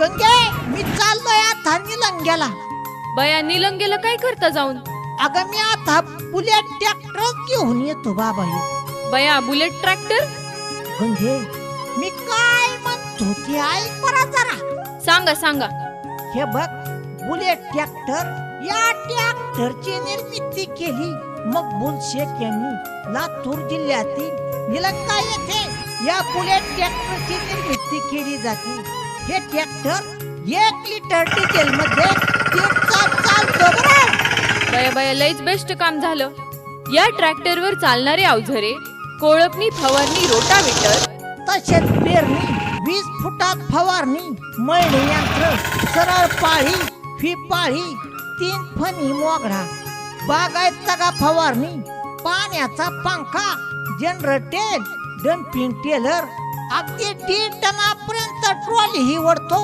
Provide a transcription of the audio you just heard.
गंगे मी चाललोय आता निलंग्याला. बया निलंगेला काय करता जाऊन? अगं मी आता बुलेट ट्रॅक्टर घेऊन येतो बाबा. बया बुलेट ट्रॅक्टर? गंगे मी काय म्हणतो ते ऐक बरं जरा. सांगा सांगा. हे बघ, बुलेट ट्रॅक्टर या ट्रॅक्टरची निर्मिती केली मकबूल शेख यांनी लातूर जिल्ह्यातील निलंगा येथे या बुलेट ट्रॅक्टरची निर्मिती केली जाते. हे ट्रॅक्टर 1 लिटर डिझेल मध्ये चालतो बरं. बया बया लयच बेस्ट काम झालं. या ट्रॅक्टरवर चालणारे अवजारे कोळपणी, फवारणी, रोटावेटर, तसेच पेरणी, 20 फुटात फवारणी, मळणी यंत्र, सरळ पाळी, फिपाळी, 3 फणी मोगरा, बागायत तगा फवारणी, पाण्याचा पंखा, जनरेटर, डम्पिंग टेलर, अगदी 1.5 टनापर्यंत ट्रॉली ही ओढतो.